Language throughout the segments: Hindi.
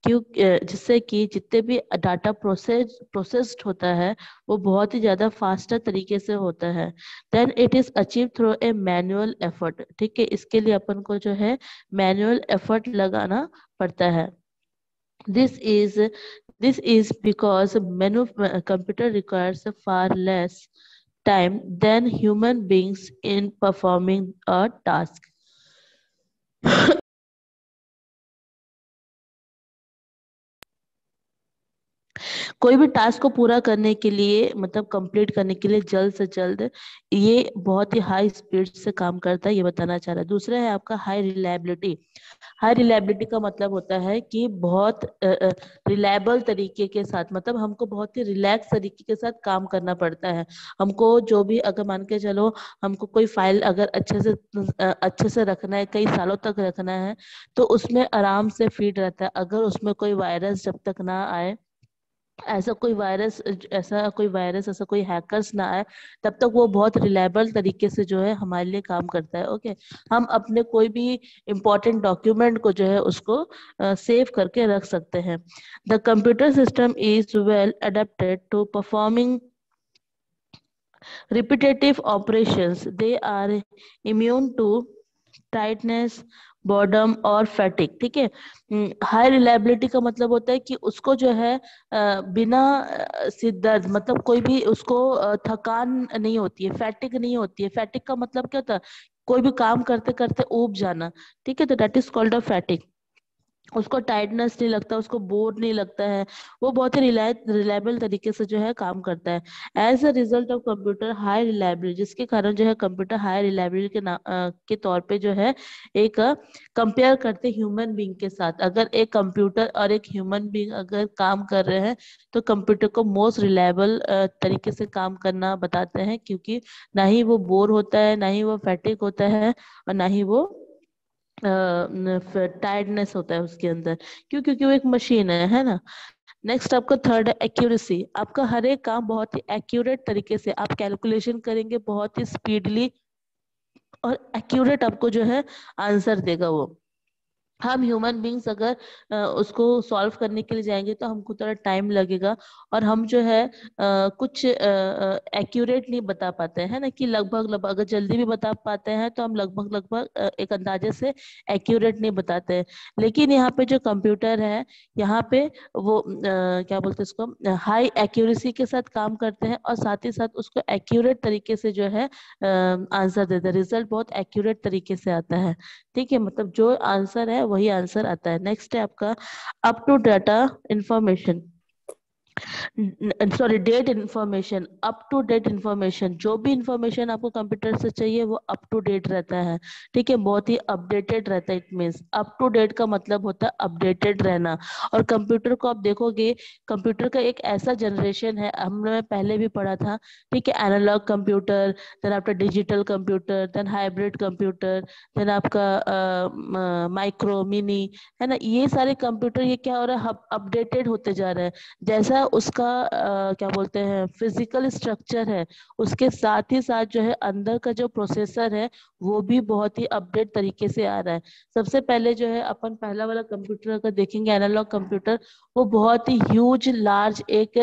क्यों? जिससे कि जितने भी डाटा प्रोसेस्ड होता है वो बहुत ही ज्यादा फास्टर तरीके से होता है। Then it is achieve through a manual effort. ठीक है, इसके लिए अपन को जो है मैनुअल एफर्ट लगाना पड़ता है। This is this is because menu computer requires far less time than human beings in performing a task. कोई भी टास्क को पूरा करने के लिए मतलब कंप्लीट करने के लिए जल्द से जल्द ये बहुत ही हाई स्पीड से काम करता है, ये बताना चाह रहा है। दूसरा है आपका हाई रिलायबिलिटी। हाई रिलायबिलिटी का मतलब होता है कि बहुत रिलायबल तरीके के साथ, मतलब हमको बहुत ही रिलैक्स तरीके के साथ काम करना पड़ता है। हमको जो भी अगर मान के चलो हमको कोई फाइल अगर अच्छे से रखना है, कई सालों तक रखना है, तो उसमें आराम से फीड रहता है। अगर उसमें कोई वायरस जब तक ना आए, ऐसा कोई हैकर्स ना आए, तब तक वो बहुत रिलायबल तरीके से जो है हमारे लिए काम करता है। ओके, हम अपने कोई भी इंपॉर्टेंट डॉक्यूमेंट को जो है उसको सेव करके रख सकते हैं। The computer system is well adapted to performing repetitive operations. They are immune to tiredness, boredom और फैटिक। ठीक है, हाई रिलायबिलिटी का मतलब होता है कि उसको जो है बिना सिर दर्द, मतलब कोई भी उसको थकान नहीं होती है, फैटिक नहीं होती है। फैटिक का मतलब क्या होता है? कोई भी काम करते करते ऊब जाना। ठीक है, तो दैट इज कॉल्ड अ फैटिक। उसको टाइटनेस नहीं लगता, उसको बोर नहीं लगता है। वो बहुत ही रिलायबल तरीके से जो है काम करता है। As a result of computer high reliability, जिसके कारण जो है कंप्यूटर हाई रिलायबिलिटी के तौर पे जो है एक कंपेयर करते ह्यूमन बीइंग के साथ। अगर एक कंप्यूटर और एक ह्यूमन बीइंग अगर काम कर रहे हैं, तो कंप्यूटर को मोस्ट रिलायबल तरीके से काम करना बताते हैं, क्योंकि ना ही वो बोर होता है, ना ही वो फैटिक होता है, और ना ही वो टायर्डनेस होता है उसके अंदर। क्यों? क्योंकि वो एक मशीन है ना। नेक्स्ट आपका थर्ड है एक्यूरेसी। आपका हर एक काम बहुत ही एक्यूरेट तरीके से आप कैलकुलेशन करेंगे, बहुत ही स्पीडली और एक्यूरेट आपको जो है आंसर देगा वो। हम ह्यूमन बींग्स अगर उसको सॉल्व करने के लिए जाएंगे तो हमको थोड़ा टाइम लगेगा, और हम जो है कुछ एक्यूरेट नहीं बता पाते हैं ना, कि लगभग लगभग अगर जल्दी भी बता पाते हैं तो हम लगभग लगभग एक अंदाजे से एक्यूरेट नहीं बताते हैं। लेकिन यहाँ पे जो कंप्यूटर है, यहाँ पे वो क्या बोलते हैं उसको, हाई एक्यूरेसी के साथ काम करते हैं, और साथ ही साथ उसको एक्यूरेट तरीके से जो है आंसर देते हैं। रिजल्ट बहुत एक्यूरेट तरीके से आता है। ठीक है, मतलब जो आंसर है वही आंसर आता है। नेक्स्ट है आपका up to data information, sorry date information. Up to date information, जो भी इंफॉर्मेशन आपको कंप्यूटर से चाहिए वो अप टू डेट रहता है। ठीक है, बहुत ही अपडेटेड रहता है। It means up to date का मतलब होता है अपडेटेड रहना। और कंप्यूटर को आप देखोगे, कंप्यूटर का एक ऐसा जनरेशन है, हमने पहले भी पढ़ा था। ठीक है, एनालॉग कंप्यूटर, देन आपका digital computer, then hybrid computer, then आपका माइक्रो मिनी, है ना। ये सारे कंप्यूटर ये क्या हो रहा है, अपडेटेड होते जा रहे हैं। जैसा उसका क्या बोलते हैं फिजिकल स्ट्रक्चर है, उसके साथ ही साथ जो है अंदर का जो प्रोसेसर है वो भी बहुत ही अपडेट तरीके से आ रहा है। सबसे पहले जो है अपन पहला वाला कंप्यूटर अगर देखेंगे एनालॉग कंप्यूटर, वो बहुत ही ह्यूज लार्ज एक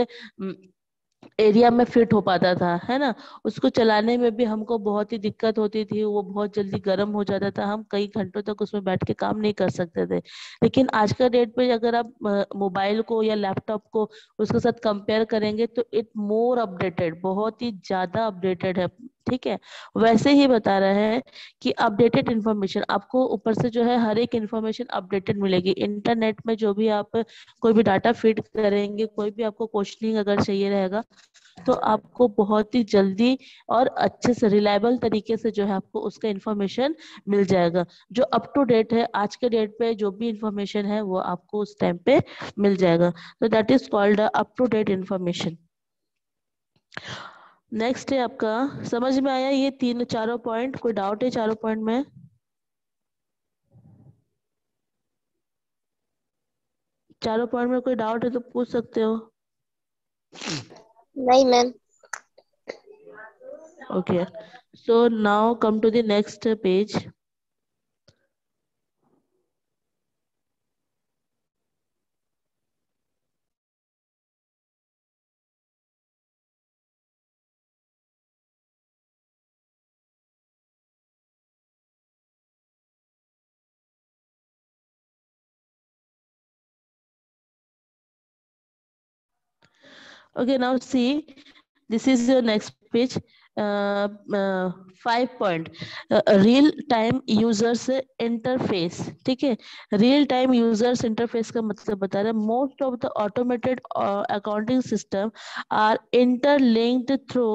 एरिया में फिट हो पाता था, है ना। उसको चलाने में भी हमको बहुत ही दिक्कत होती थी, वो बहुत जल्दी गर्म हो जाता था, हम कई घंटों तक उसमें बैठ के काम नहीं कर सकते थे। लेकिन आज का डेट पे अगर आप मोबाइल को या लैपटॉप को उसके साथ कंपेयर करेंगे तो इट मोर अपडेटेड, बहुत ही ज्यादा अपडेटेड है। ठीक है, वैसे ही बता रहे हैं कि अपडेटेड इंफॉर्मेशन आपको ऊपर से जो है हर एक इंफॉर्मेशन अपडेटेड मिलेगी। इंटरनेट में जो भी आप कोई भी डाटा फीड करेंगे, कोई भी आपको क्वेश्चनिंग अगर चाहिए रहेगा, तो आपको बहुत ही जल्दी और अच्छे से रिलायबल तरीके से जो है आपको उसका इंफॉर्मेशन मिल जाएगा। जो अप टू डेट है, आज के डेट पे जो भी इंफॉर्मेशन है वो आपको उस टाइम पे मिल जाएगा। तो that is called up to date information. Next है आपका, समझ में आया ये तीन चारों पॉइंट? कोई डाउट है चारों पॉइंट में? चारों पॉइंट में कोई डाउट है तो पूछ सकते हो। नहीं ma'am. Okay, so now come to the next page. Okay, now see, this is your next page. 5 point, real time users interface. ठीक है, रियल टाइम यूजर्स इंटरफेस का मतलब बता रहा है most of the automated accounting system are interlinked through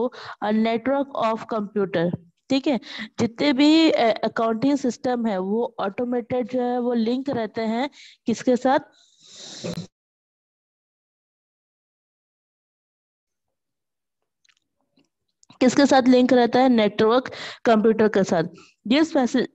a network of computer. ठीक है, जितने भी अकाउंटिंग सिस्टम है वो ऑटोमेटेड जो है वो लिंक रहते हैं किसके साथ? किसके साथ लिंक रहता है? नेटवर्क कंप्यूटर के साथ। This facility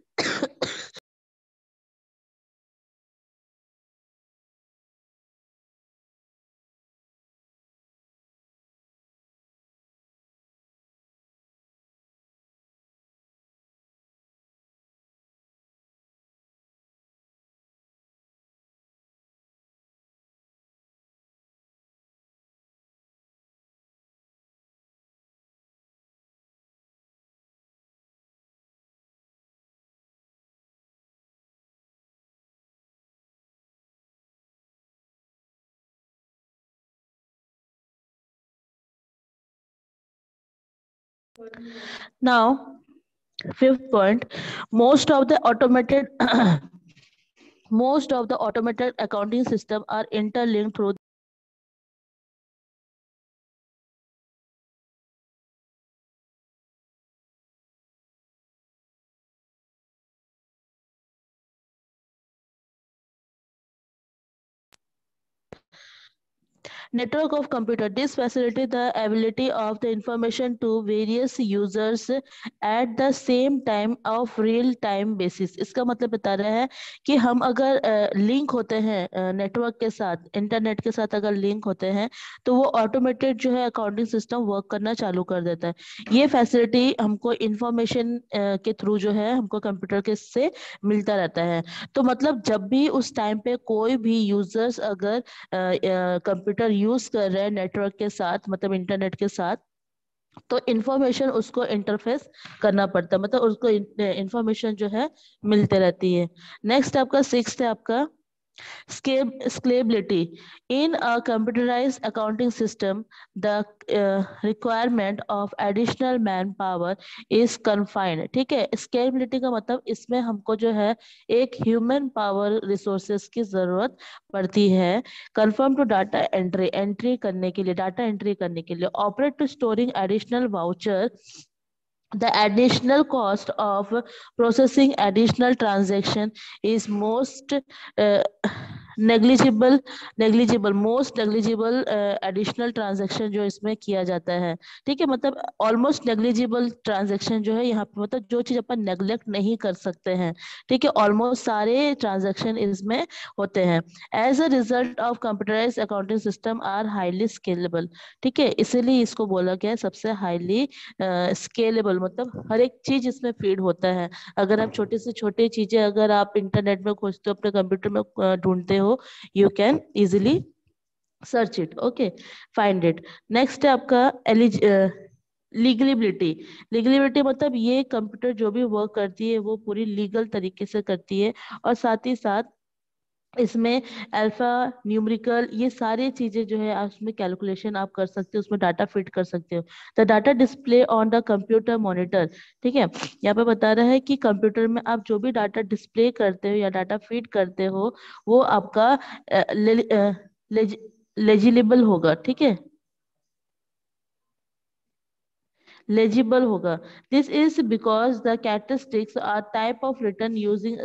now, fifth point, most of the automated most of the automated accounting system are interlinked through network of computer. This facilitates the ability of the information to various users at the same time of real time basis. इसका मतलब बता रहा है कि हम अगर लिंक होते हैं नेटवर्क के साथ, इंटरनेट के साथ अगर लिंक होते हैं तो वो ऑटोमेटेड जो है अकाउंटिंग सिस्टम वर्क करना चालू कर देता है। ये फैसिलिटी हमको इंफॉर्मेशन के थ्रू जो है हमको कंप्यूटर के से मिलता रहता है। तो मतलब जब भी उस टाइम पे कोई भी यूजर्स अगर कंप्यूटर यूज कर रहे हैं नेटवर्क के साथ, मतलब इंटरनेट के साथ, तो इंफॉर्मेशन उसको इंटरफेस करना पड़ता है, मतलब उसको इंफॉर्मेशन जो है मिलते रहती है। नेक्स्ट आपका सिक्स्थ है आपका scalability. In a computerized accounting system, the requirement of additional manpower is confined. ठीक है, scalability का मतलब इसमें हमको जो है एक ह्यूमन पावर रिसोर्सेस की जरूरत पड़ती है। Confirm to data entry, entry करने के लिए, डाटा एंट्री करने के लिए, operate to storing additional voucher, the additional cost of processing additional transaction is most uh, negligible most negligible additional transaction जो इसमें किया जाता है। ठीक है, मतलब ऑलमोस्ट नेग्लिजिबल ट्रांजेक्शन जो है यहाँ पे, मतलब जो चीज अपन नेग्लेक्ट नहीं कर सकते हैं। ठीक है, ऑलमोस्ट सारे ट्रांजेक्शन इसमें होते हैं। As a result of computerized accounting system are highly scalable. ठीक है, इसीलिए इसको बोला गया है सबसे हाईली स्केलेबल, मतलब हर एक चीज इसमें फीड होता है। अगर आप छोटी से छोटी चीजें अगर आप इंटरनेट में खोजते हो, अपने कंप्यूटर में ढूंढते हो, you can easily search it. Okay, find it. Next है आपका लीगलिबिलिटी। लीगलिबिलिटी मतलब ये कंप्यूटर जो भी वर्क करती है वो पूरी लीगल तरीके से करती है, और साथ ही साथ इसमें अल्फा न्यूमेरिकल ये सारी चीजें जो है आप उसमें कैलकुलेशन आप कर सकते हो, उसमें डाटा फिट कर सकते हो। The data display on the computer monitor. ठीक है, यहाँ पे बता रहा है कि कंप्यूटर में आप जो भी डाटा डिस्प्ले करते हो या डाटा फीड करते हो वो आपका लेजिबल होगा। ठीक है, legible होगा। This is because the characteristics are type of written using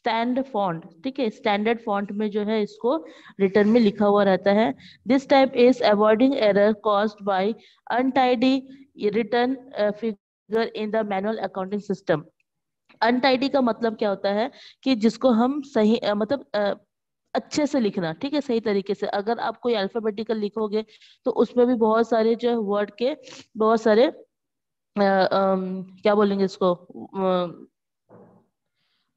stand font. ठीक है, स्टैंडर्ड फॉन्ट में जो है इसको रिटर्न में लिखा हुआ रहता है। This type is avoiding error caused by untidy return figure in the manual accounting system. Untidy का मतलब क्या होता है कि जिसको हम सही मतलब अच्छे से लिखना। ठीक है, सही तरीके से। अगर आप कोई अल्फाबेटिकल लिखोगे तो उसमें भी बहुत सारे जो वर्ड के बहुत सारे क्या बोलेंगे इसको,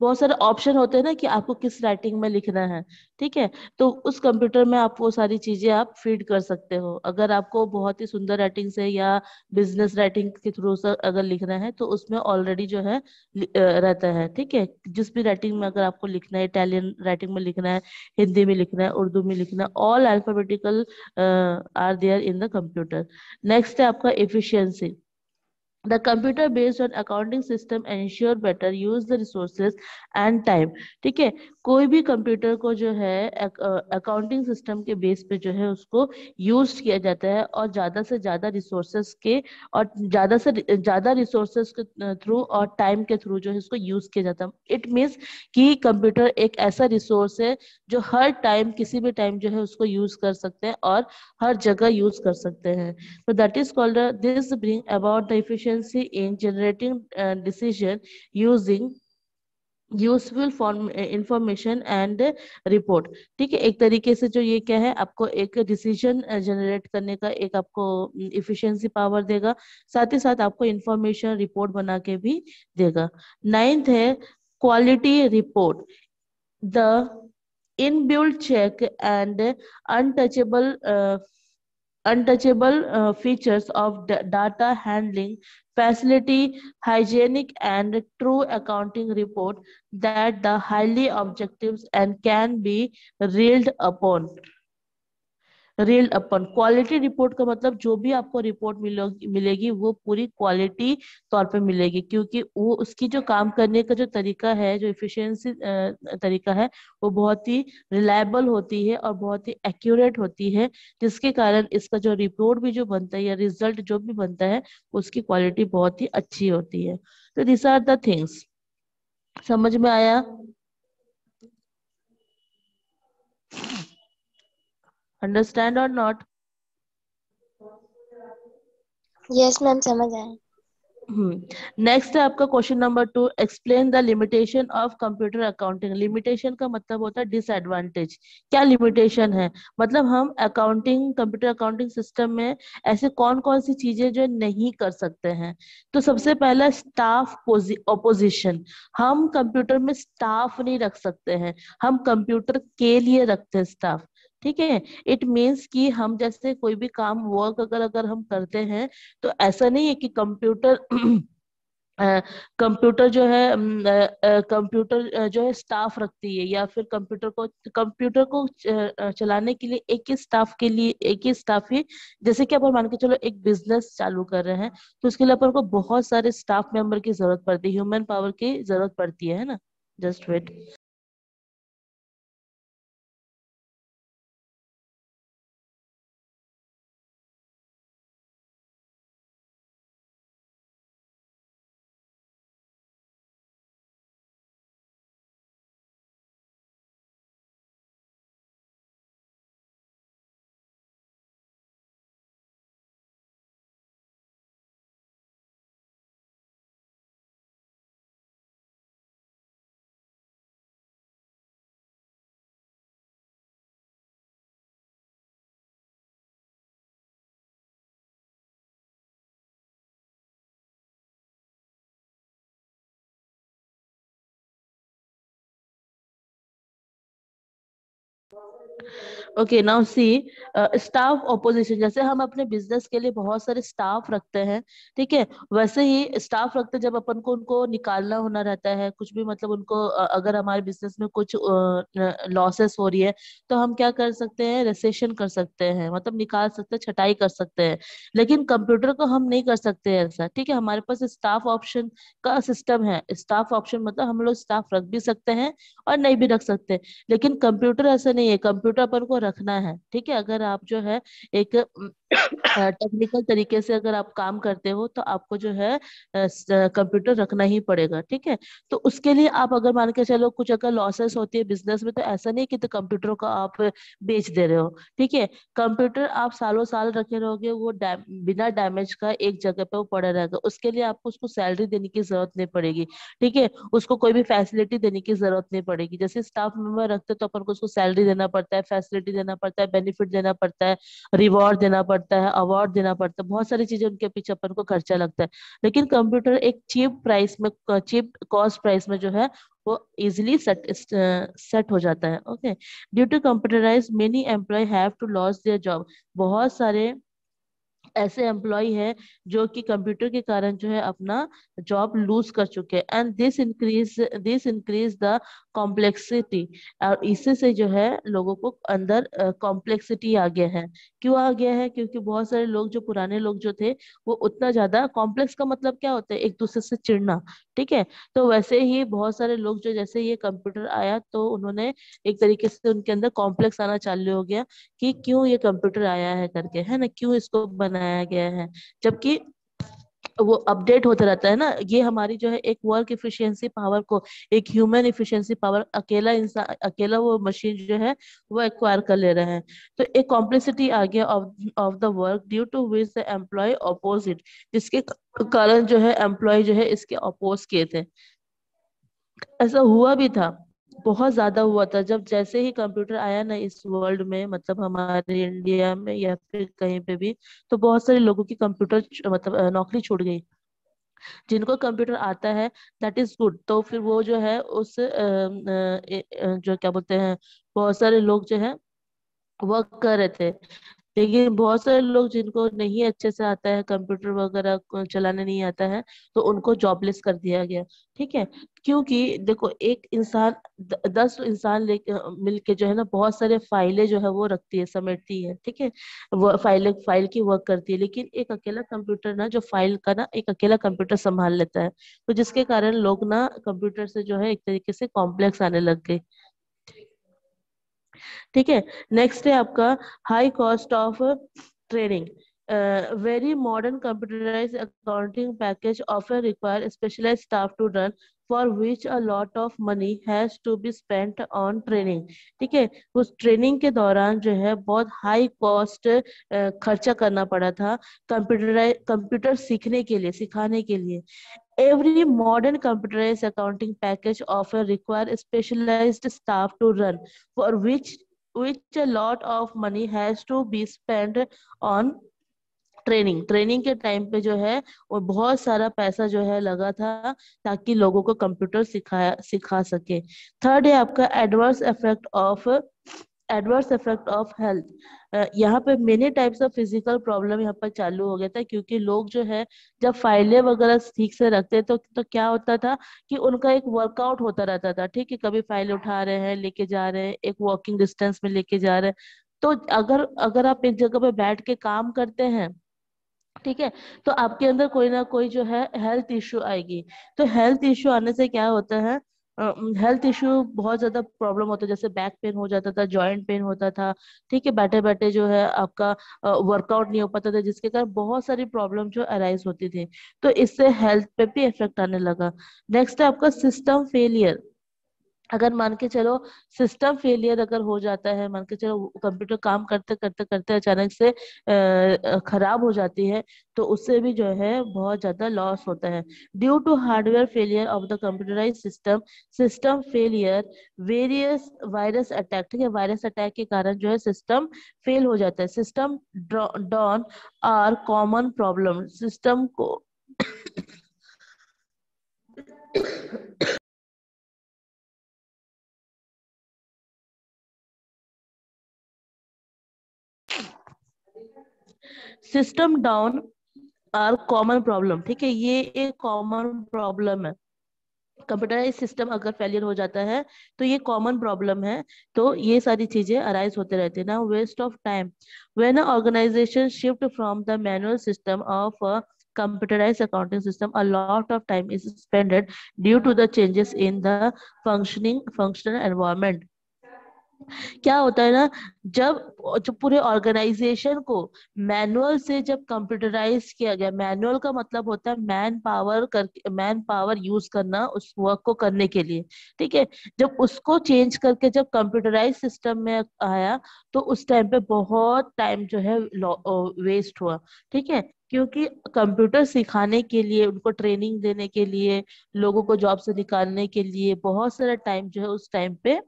बहुत सारे ऑप्शन होते हैं ना कि आपको किस राइटिंग में लिखना है, ठीक है। तो उस कंप्यूटर में आप वो सारी चीजें आप फीड कर सकते हो। अगर आपको बहुत ही सुंदर राइटिंग से या बिजनेस राइटिंग के थ्रू से अगर लिखना है तो उसमें ऑलरेडी जो है रहता है, ठीक है। जिस भी राइटिंग में अगर आपको लिखना है, इटालियन राइटिंग में लिखना है, हिंदी में लिखना है, उर्दू में लिखना है, all alphabetical are there in the computer. Next है आपका efficiency. The computer based on accounting system ensure better use the resources and time। ठीक है। कोई भी कंप्यूटर को जो है अकाउंटिंग सिस्टम के बेस पे जो है उसको यूज किया जाता है, और ज्यादा से ज्यादा रिसोर्सेस के और ज्यादा से ज्यादा रिसोर्सेस के थ्रू और टाइम के थ्रू जो है इसको यूज किया जाता है। इट मीन्स कि कंप्यूटर एक ऐसा रिसोर्स है जो हर टाइम किसी भी टाइम जो है उसको यूज कर सकते हैं और हर जगह यूज कर सकते हैं। So that is called this bring about the efficiency in generating decision using useful form information and report. ठीक है। एक तरीके से जो ये क्या है, आपको एक डिसीजन जनरेट करने का एक आपको इफिशिएंसी पावर देगा, साथ ही साथ आपको इंफॉर्मेशन रिपोर्ट बना के भी देगा। नाइन्थ है quality report. The inbuilt check and untouchable features of data handling facility, hygienic and true accounting report that the highly objectives and can be reeled upon। Reeled upon quality report का मतलब जो भी आपको रिपोर्ट मिलेगी वो पूरी क्वालिटी तौर पे मिलेगी, क्योंकि वो उसकी जो काम करने का जो तरीका है, जो इफिशिएंसी तरीका है, वो बहुत ही रिलायबल होती है और बहुत ही एक्यूरेट होती है, जिसके कारण इसका जो रिपोर्ट भी जो बनता है या रिजल्ट जो भी बनता है उसकी क्वालिटी बहुत ही अच्छी होती है। तो दिस आर द थिंग्स। समझ में आया? अंडरस्टैंड और नॉट? यस मैम, समझ आया। नेक्स्ट है आपका question number 2। Explain the limitation of computer accounting. Limitation का मतलब होता है डिसएडवांटेज। क्या लिमिटेशन है? मतलब हम अकाउंटिंग कंप्यूटर अकाउंटिंग सिस्टम में ऐसे कौन कौन सी चीजें जो नहीं कर सकते हैं। तो सबसे पहला स्टाफ ऑपोजिशन। हम कंप्यूटर में स्टाफ नहीं रख सकते हैं, हम कंप्यूटर के लिए रखते हैं स्टाफ। ठीक है। इट मीन्स कि हम जैसे कोई भी काम वर्क अगर अगर हम करते हैं तो ऐसा नहीं है कि कंप्यूटर कंप्यूटर जो है कंप्यूटर जो है स्टाफ रखती है, या फिर कंप्यूटर को चलाने के लिए एक ही स्टाफ के लिए एक ही स्टाफ ही। जैसे कि अपन मान के चलो एक बिजनेस चालू कर रहे हैं तो उसके लिए अपन को बहुत सारे स्टाफ मेंबर की जरूरत पड़ती है, ह्यूमन पावर की जरूरत पड़ती है ना। Just wait. Okay now see staff opposition. जैसे हम अपने बिजनेस के लिए बहुत सारे स्टाफ रखते हैं, ठीक है, वैसे ही स्टाफ रखते हैं जब अपन को उनको निकालना होना रहता है कुछ भी, मतलब उनको अगर हमारे बिजनेस में कुछ लॉसेस हो रही है तो हम क्या कर सकते हैं, रेसेशन कर सकते हैं, मतलब निकाल सकते हैं, छटाई कर सकते हैं। लेकिन कंप्यूटर को हम नहीं कर सकते हैं ऐसा, ठीक है। हमारे पास स्टाफ ऑप्शन का सिस्टम है। स्टाफ ऑप्शन मतलब हम लोग स्टाफ रख भी सकते हैं और नहीं भी रख सकते। लेकिन कंप्यूटर ऐसा नहीं है, कंप्यूटर अपन को रखना है, ठीक है। अगर आप जो है एक टेक्निकल तरीके से अगर आप काम करते हो तो आपको जो है कंप्यूटर रखना ही पड़ेगा, ठीक है। तो उसके लिए आप अगर मान के चलो कुछ अगर लॉसेस होती है बिजनेस में तो ऐसा नहीं कि तो कंप्यूटर को आप बेच दे रहे हो, ठीक है। कंप्यूटर आप सालों साल रखे रहोगे, वो बिना डैमेज का एक जगह पे वो पड़ा रहेगा। उसके लिए आपको उसको सैलरी देने की जरूरत नहीं पड़ेगी, ठीक है। उसको कोई भी फैसिलिटी देने की जरूरत नहीं पड़ेगी। जैसे स्टाफ मेंबर रखते तो अपन को उसको सैलरी देना पड़ता है, फैसिलिटी फैसिलिटी देना पड़ता है, बेनिफिट देना पड़ता है, रिवॉर्ड देना पड़ता है, अवार्ड देना पड़ता है, बहुत सारी चीजें उनके पीछे अपन को खर्चा लगता है। लेकिन कंप्यूटर एक चीप प्राइस में, चीप कॉस्ट प्राइस में जो है वो इजिली सेट हो जाता है। Okay, due to computerize many employ have to loss their job. बहुत सारे ऐसे एम्प्लॉय हैं जो कि कंप्यूटर के कारण जो है अपना जॉब लूज कर चुके हैं। And this increase the complexity. और इसी से जो है लोगों को अंदर कॉम्प्लेक्सिटी आ गया है। क्यों आ गया है? क्योंकि बहुत सारे लोग, जो पुराने लोग जो थे, वो उतना ज्यादा कॉम्प्लेक्स का मतलब क्या होता है, एक दूसरे से चिढ़ना। ठीक है, तो वैसे ही बहुत सारे लोग जो, जैसे ये कंप्यूटर आया तो उन्होंने एक तरीके से उनके अंदर कॉम्प्लेक्स आना चालू हो गया कि क्यों ये कंप्यूटर आया है करके, है ना, क्यों इसको बनाया गया है। जबकि वो अपडेट होता रहता है ना। ये हमारी जो है एक वर्क इफिशियंसी पावर को, एक ह्यूमन इफिशियंसी पावर अकेला इंसान, अकेला वो मशीन जो है वो एक्वायर कर ले रहे हैं। तो एक कॉम्प्लेक्सिटी आ गया of of the work due to which the employ opposite, जिसके कारण जो है एम्प्लॉय जो है इसके अपोज किए थे। ऐसा हुआ भी था, बहुत ज्यादा हुआ था। जब जैसे ही कंप्यूटर आया ना इस वर्ल्ड में, मतलब हमारे इंडिया में या फिर कहीं पे भी, तो बहुत सारे लोगों की कंप्यूटर मतलब नौकरी छूट गई। जिनको कंप्यूटर आता है दैट इज गुड, तो फिर वो जो है उस जो क्या बोलते हैं, बहुत सारे लोग जो है वर्क कर रहे थे। लेकिन बहुत सारे लोग जिनको नहीं अच्छे से आता है कंप्यूटर वगैरह को चलाने नहीं आता है, तो उनको जॉबलेस कर दिया गया। ठीक है, क्योंकि देखो एक इंसान 10 इंसान लेके मिलके जो है ना बहुत सारे फाइलें जो है वो रखती है, समेटती है। ठीक है, वो फाइल की वर्क करती है। लेकिन एक अकेला कंप्यूटर ना, जो फाइल का ना एक अकेला कंप्यूटर संभाल लेता है। तो जिसके कारण लोग ना कंप्यूटर से जो है एक तरीके से कॉम्प्लेक्स आने लग गए। ठीक है, नेक्स्ट है आपका high cost of training. Very modern computerized accounting package offer require specialized staff to run, for which a lot of money has to be spent on training. ठीक है, उस ट्रेनिंग के दौरान जो है बहुत हाई कॉस्ट खर्चा करना पड़ा था कंप्यूटर सीखने के लिए, सिखाने के लिए। Every modern computerized accounting package offer require specialized staff to run, for which a lot of money has to be spent on training के टाइम पे जो है वो बहुत सारा पैसा जो है लगा था ताकि लोगों को कंप्यूटर सिखा सके। थर्ड है आपका एडवर्स इफेक्ट ऑफ हेल्थ। यहाँ पे many types of physical problem यहाँ पर चालू हो गया था, क्योंकि लोग जो है जब फाइलें वगैरह ठीक से रखते तो क्या होता था कि उनका एक वर्कआउट होता रहता था। ठीक है, कभी फाइल उठा रहे हैं, लेके जा रहे हैं, एक वॉकिंग डिस्टेंस में लेके जा रहे हैं। तो अगर अगर आप एक जगह पे बैठ के काम करते हैं, ठीक है, तो आपके अंदर कोई ना कोई जो है हेल्थ इश्यू आएगी। तो हेल्थ इश्यू आने से क्या होता है, हेल्थ इश्यू बहुत ज्यादा प्रॉब्लम होता है। जैसे बैक पेन हो जाता था, जॉइंट पेन होता था। ठीक है, बैठे बैठे जो है आपका वर्कआउट नहीं हो पाता था, जिसके कारण बहुत सारी प्रॉब्लम जो अराइज होती थी। तो इससे हेल्थ पे भी इफेक्ट आने लगा। नेक्स्ट है आपका सिस्टम फेलियर। अगर मान के चलो सिस्टम फेलियर अगर हो जाता है, मान के चलो कंप्यूटर काम करते करते करते अचानक से खराब हो जाती है, तो उससे भी जो है बहुत ज्यादा लॉस होता है। Due to hardware failure of the computerize system failure, various virus attack. ठीक है, वायरस अटैक के कारण जो है सिस्टम फेल हो जाता है। System down are common problem. System को system down are common problem. ठीक है, ये एक कॉमन प्रॉब्लम है। कंप्यूटराइज सिस्टम अगर फेलियर हो जाता है तो ये कॉमन प्रॉब्लम है। तो ये सारी चीजें अराइज होते रहते हैं ना। Waste of time, when organization shift from the manual system of computerized accounting system, a lot of time is spent due to the changes in the functional environment. क्या होता है ना, जब जो पूरे ऑर्गेनाइजेशन को मैनुअल से जब कंप्यूटराइज किया गया, मैनुअल का मतलब होता है मैन पावर यूज करना उस वर्क को करने के लिए। ठीक है, जब उसको चेंज करके जब कंप्यूटराइज सिस्टम में आया, तो उस टाइम पे बहुत टाइम जो है वेस्ट हुआ। ठीक है, क्योंकि कंप्यूटर सिखाने के लिए, उनको ट्रेनिंग देने के लिए, लोगों को जॉब से निकालने के लिए बहुत सारा टाइम जो है उस टाइम पे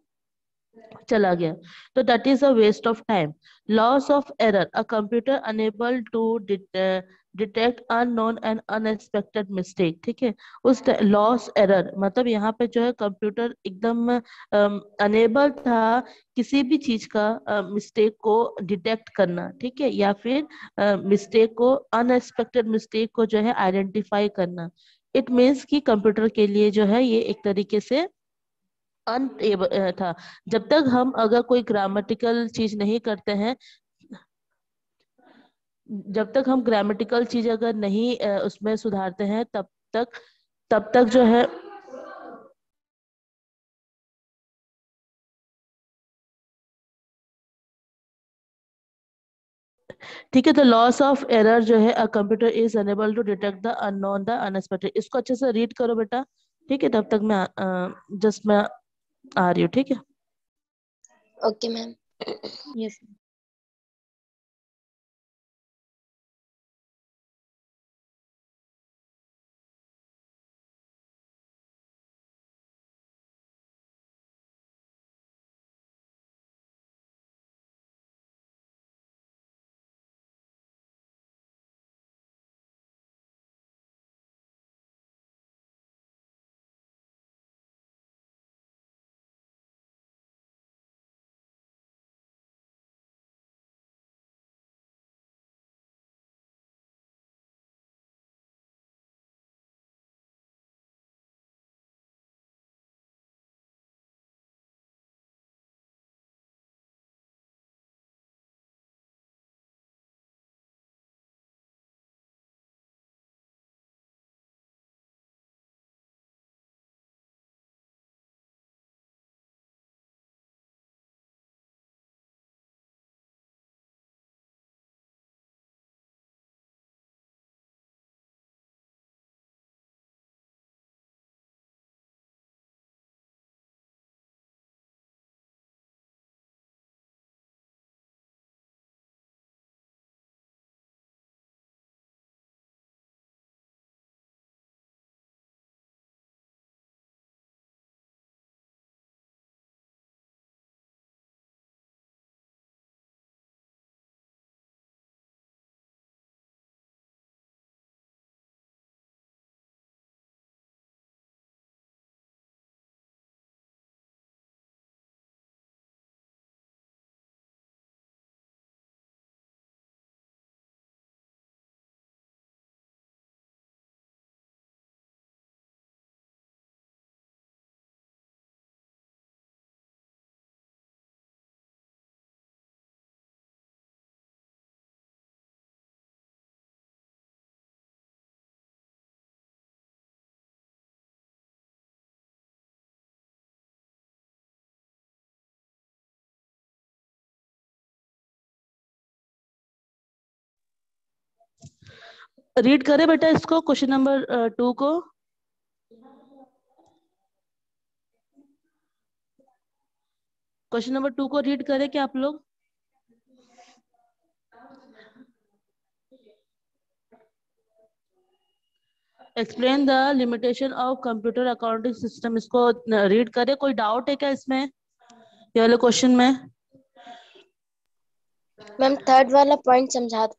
चला गया। तो that is a waste of time. Loss of error, a computer unable to detect unknown and unexpected mistake. ठीक है, उस लॉस एरर मतलब यहाँ पे जो है कंप्यूटर एकदम अनेबल था किसी भी चीज का मिस्टेक को डिटेक्ट करना, ठीक है, या फिर मिस्टेक को, अनएक्सपेक्टेड मिस्टेक को जो है आइडेंटिफाई करना। इट मीन्स कि कंप्यूटर के लिए जो है ये एक तरीके से अनएबल था। जब तक हम अगर कोई ग्रामेटिकल चीज नहीं करते हैं, जब तक हम ग्रामेटिकल चीज अगर नहीं उसमें सुधारते हैं, तक तब तक जो है, ठीक है। तो लॉस ऑफ एरर जो है, a computer is unable to detect the unknown the unexpected. इसको अच्छे से रीड करो बेटा, ठीक है, तब तक मैं जस्ट मैं आ रही हूँ, ठीक है। Okay ma'am. यस। रीड करे बेटा इसको, क्वेश्चन नंबर 2 को। क्वेश्चन नंबर 2 को रीड करें क्या आप लोग? Explain the limitation of computer accounting system. इसको रीड करें। कोई डाउट है क्या इसमें, ये वाले क्वेश्चन में? मैम थर्ड वाला पॉइंट समझा दो।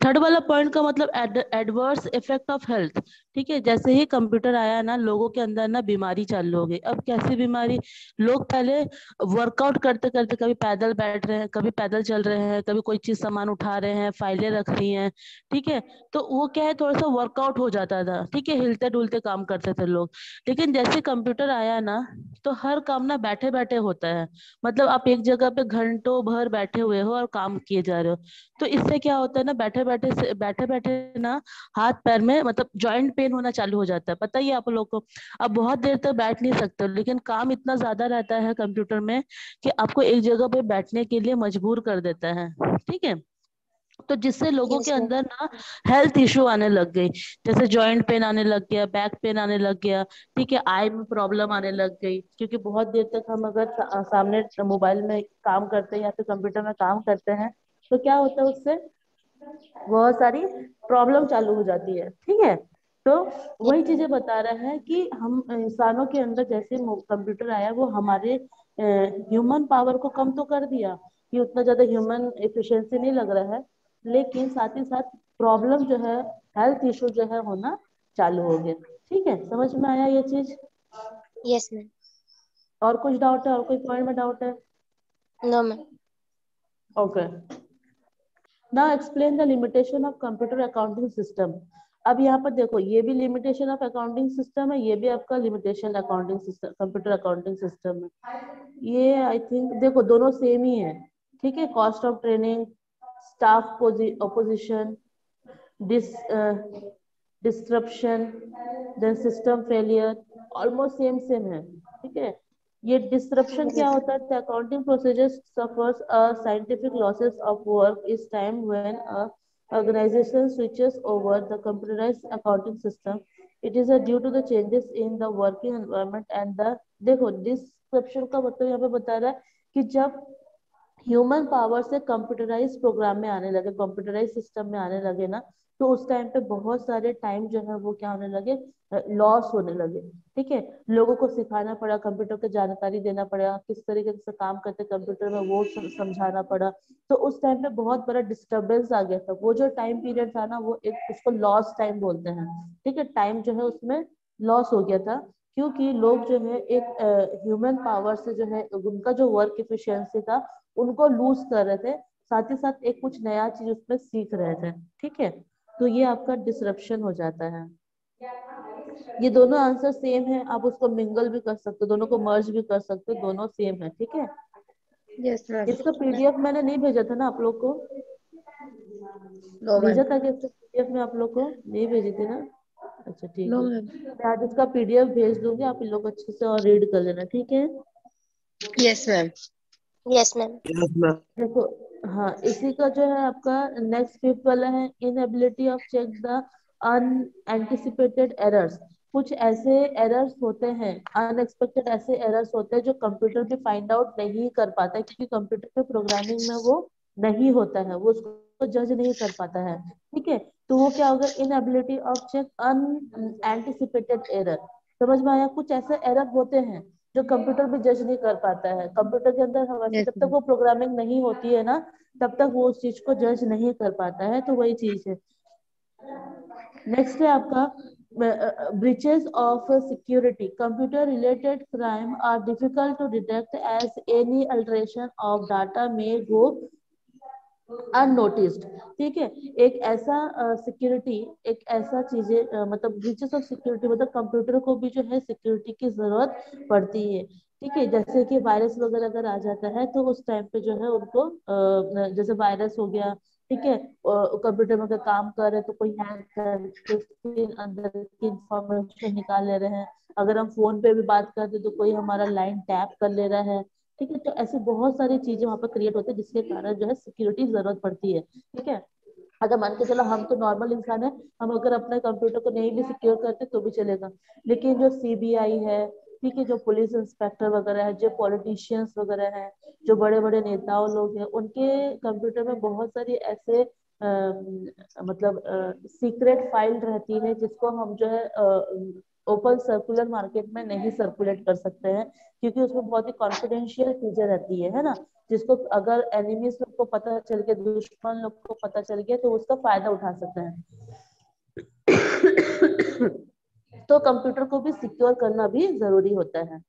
थर्ड वाला पॉइंट का मतलब एडवर्स इफेक्ट ऑफ हेल्थ। ठीक है, जैसे ही कंप्यूटर आया ना, लोगों के अंदर ना बीमारी चालू हो गई। अब कैसी बीमारी? लोग पहले वर्कआउट करते करते कभी पैदल बैठ रहे हैं, कभी पैदल चल रहे हैं, कभी कोई चीज सामान उठा रहे हैं, फाइलें रख रही हैं, ठीक है। तो वो क्या है, थोड़ा सा वर्कआउट हो जाता था, ठीक है, हिलते डुलते काम करते थे लोग। लेकिन जैसे कंप्यूटर आया ना, तो हर काम ना बैठे बैठे होता है। मतलब आप एक जगह पे घंटों भर बैठे हुए हो और काम किए जा रहे हो। तो इससे क्या होता है ना, बैठे बैठे ना हाथ पैर में मतलब जॉइंट पेन होना चालू हो जाता है। पता ही है आप लोग को। अब बहुत देर तक बैठ नहीं सकते, लेकिन काम इतना ज्यादा रहता है कंप्यूटर में कि आपको एक जगह पे बैठने के लिए मजबूर कर देता है, ठीक है। तो जिससे लोगों के यस मैम। अंदर ना हेल्थ इशू आने लग गई। जैसे जॉइंट पेन आने लग गया, बैक पेन आने लग गया, ठीक है, आई में प्रॉब्लम आने लग गई, क्योंकि बहुत देर तक हम अगर सामने मोबाइल में काम करते हैं या फिर कंप्यूटर में काम करते हैं, तो क्या होता है उससे बहुत सारी प्रॉब्लम चालू हो जाती है, ठीक है। तो यस वही मैम। चीजें बता रहा है कि हम इंसानों के अंदर जैसे कंप्यूटर आया, वो हमारे ह्यूमन पावर को कम तो कर दिया कि उतना ज्यादा ह्यूमन एफिशिएंसी नहीं लग रहा है, लेकिन साथ ही साथ प्रॉब्लम जो है, हेल्थ इशू जो है होना चालू हो गया। ठीक है, समझ में आया ये चीज? Yes ma'am. और कुछ डाउट है? और कोई पॉइंट में डाउट है? No ma'am. Okay, now explain the limitation of computer accounting system. अब यहाँ पर देखो, ये भी लिमिटेशन ऑफ अकाउंटिंग सिस्टम है, ये भी आपका limitation accounting system, computer accounting system है। ये आई थिंक देखो दोनों सेम ही है। ठीक है, cost of training, staff opposition, dis disruption, then system failure, almost same same है। ठीक है, ये डिस्ट्रप्शन क्या होता है? Accounting procedures suffers a scientific losses of work is time when a organization switches over the computerized accounting system. It is due to the changes in the working environment and the, देखो डिस्क्रिप्शन का मतलब यहाँ पे बता रहा है कि जब ह्यूमन पावर से कंप्यूटराइज प्रोग्राम में आने लगे, कंप्यूटराइज सिस्टम में आने लगे ना, तो उस टाइम पे बहुत सारे टाइम जो है वो क्या होने लगे, लॉस होने लगे। ठीक है, लोगों को सिखाना पड़ा, कंप्यूटर की जानकारी देना पड़ा, किस तरीके से काम करते कंप्यूटर में वो समझाना पड़ा। तो उस टाइम पे बहुत बड़ा डिस्टरबेंस आ गया था। वो जो टाइम पीरियड था ना, वो एक उसको लॉस टाइम बोलते हैं। ठीक है, टाइम जो है उसमें लॉस हो गया था, क्योंकि लोग जो है एक ह्यूमन पावर से जो है उनका जो वर्क इफिशियंसी था उनको लूज कर रहे थे, साथ ही साथ एक कुछ नया चीज उसमें सीख रहे थे। ठीक है, तो ये आपका डिसरप्शन हो जाता है। ये दोनों आंसर सेम है, आप उसको मिंगल भी कर सकते हो, दोनों को मर्ज भी कर सकते हो, दोनों सेम है। ठीक है, यस मैम। इसका पीडीएफ मैंने नहीं भेजा था ना आप लोग को? नो भेजा मैम। था कि इसका पीडीएफ में आप लोग को नहीं भेजी थी ना? अच्छा ठीक नो है, मैम। मैं आज इसका पीडीएफ भेज दूंगी, आप इन लोग अच्छे से और रीड कर लेना। ठीक है, यस मैम। Yes ma'am. देखो, हाँ इसी का जो है आपका नेक्स्ट फिफ्थ वाला है, inability of check the unanticipated errors. कुछ ऐसे एरर्स होते हैं, अनएक्सपेक्टेड ऐसे एरर्स होते हैं जो कंप्यूटर भी फाइंड आउट नहीं कर पाता है, क्योंकि कंप्यूटर के प्रोग्रामिंग में वो नहीं होता है, वो उसको जज नहीं कर पाता है। ठीक है, तो वो क्या होगा, inability of check unanticipated error. समझ में आया? कुछ ऐसे एरर होते हैं जो कंप्यूटर भी जज नहीं कर पाता है। कंप्यूटर के अंदर हमेशा यस जब तक मैम। वो प्रोग्रामिंग नहीं होती है ना, तब तक वो उस चीज को जज नहीं कर पाता है, तो वही चीज है। नेक्स्ट है आपका breaches of security. Computer related crime are difficult to detect as any alteration of data may go unnoticed. ठीक है, एक ऐसा सिक्योरिटी, एक ऐसा चीजें मतलब ब्रीचेस ऑफ सिक्योरिटी मतलब कंप्यूटर को भी जो है सिक्योरिटी की जरूरत पड़ती है। ठीक है, जैसे कि वायरस वगैरह अगर आ जाता है तो उस टाइम पे जो है उनको जैसे वायरस हो गया, ठीक है, कंप्यूटर में अगर काम कर रहे हैं तो कोई हैक करके उसके अंदर की इंफॉर्मेशन निकाल ले रहे हैं। अगर हम फोन पे भी बात करते हैं तो कोई हमारा लाइन टैप कर ले रहा है। ठीक है, तो ऐसी बहुत सारी चीजें वहां पर क्रिएट होती है जिसके कारण जो है सिक्योरिटी जरूरत पड़ती है। ठीक है, अगर मान के चलो हम तो नॉर्मल इंसान है, हम अगर अपने कंप्यूटर को नहीं भी सिक्योर करते तो भी चलेगा, लेकिन जो सीबीआई है, ठीक है, जो पुलिस इंस्पेक्टर वगैरह है, जो पॉलिटिशियंस वगैरह हैं, जो बड़े बड़े नेताओं लोग हैं, उनके कंप्यूटर में बहुत सारी ऐसे मतलब सीक्रेट फाइल रहती है जिसको हम जो है ओपन सर्कुलर मार्केट में नहीं सर्कुलेट कर सकते हैं, क्योंकि उसमें बहुत ही कॉन्फिडेंशियल चीजें रहती है ना, जिसको अगर एनिमीज लोग को पता चल गया, दुश्मन लोग को पता चल गया, तो उसका फायदा उठा सकते हैं। तो कंप्यूटर को भी सिक्योर करना भी जरूरी होता है।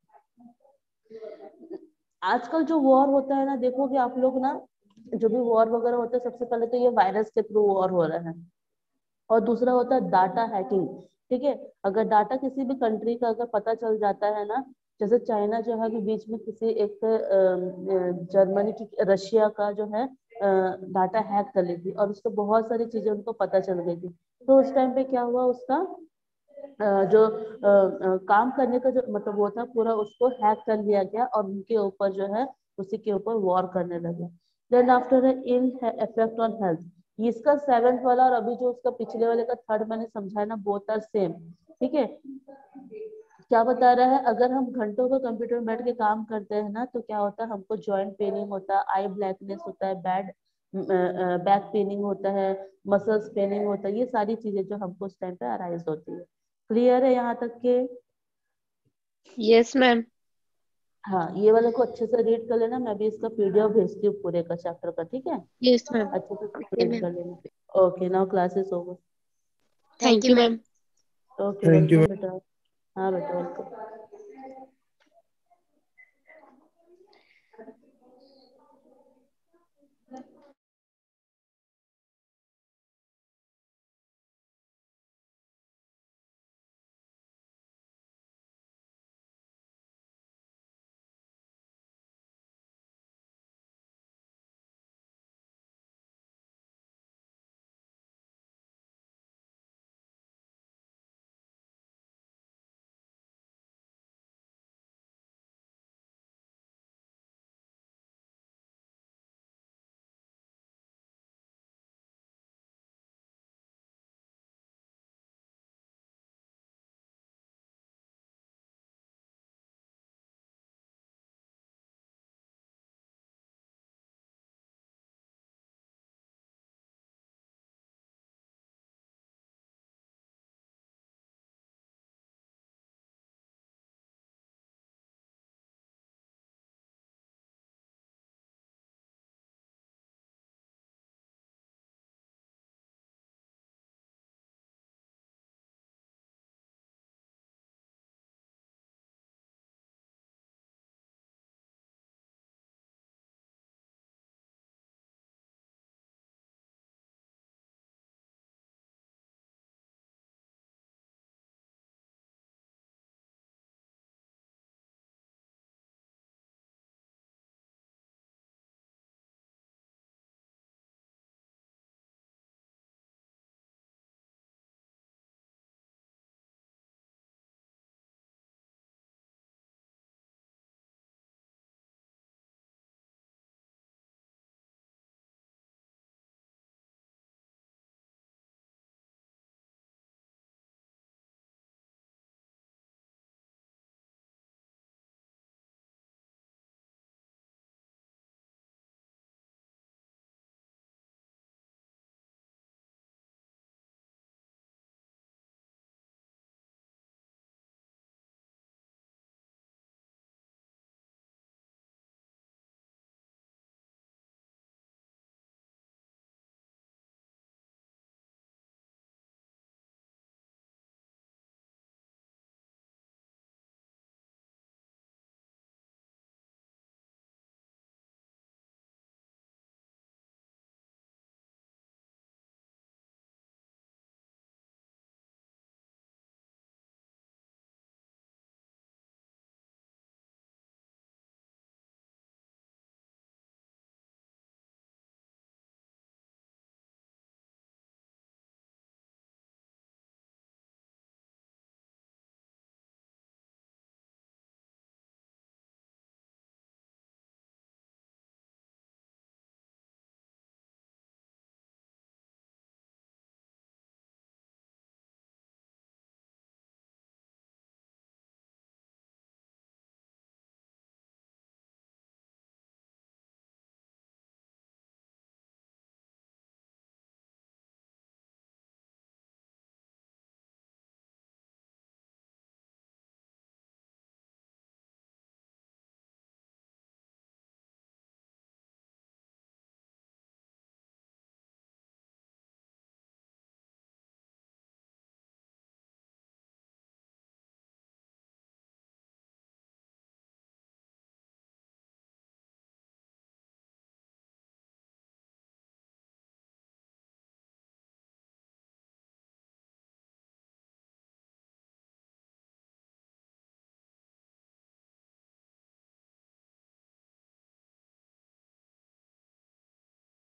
आजकल जो वॉर होता है ना, देखोगे आप लोग ना, जो भी वॉर वगैरह होता है सबसे पहले तो ये वायरस के थ्रू वॉर हो रहा है, और दूसरा होता है डाटा हैकिंग। ठीक है, अगर डाटा किसी भी कंट्री का अगर पता चल जाता है ना, जैसे चाइना जो है अभी बीच में किसी एक जर्मनी की, रशिया का जो है डाटा हैक कर ली थी, और उसको बहुत सारी चीजें उनको पता चल गई थी। तो उस टाइम पे क्या हुआ, उसका जो काम करने का जो मतलब वो था पूरा, उसको हैक कर लिया गया और उनके ऊपर जो है उसी के ऊपर वॉर करने लगे। Then after in effect on health, इसका सेवेंथ वाला और अभी जो उसका पिछले वाले का थर्ड मैंने समझाया ना, बोथ आर सेम। ठीक है, क्या बता रहा है, अगर हम घंटों को कंप्यूटर में बैठ के काम करते हैं ना, तो क्या होता है, हमको जॉइंट पेनिंग होता है, आई ब्लैकनेस होता है, बैक पेनिंग होता है, मसल्स पेनिंग होता है, ये सारी चीजें जो हमको उस टाइम पे अराइज होती है। क्लियर है यहाँ तक के? Yes ma'am. हाँ, ये वाले को अच्छे से रीड कर लेना, मैं भी इसका पीडीएफ भेजती हूँ पूरे का चैप्टर का, ठीक है? Yes ma'am. अच्छे से ओके रीड मैम। कर लेना। Okay, now classes over. Thank you ma'am. Okay, thank you. Welcome बेटा। हाँ बेटा, वेलकम।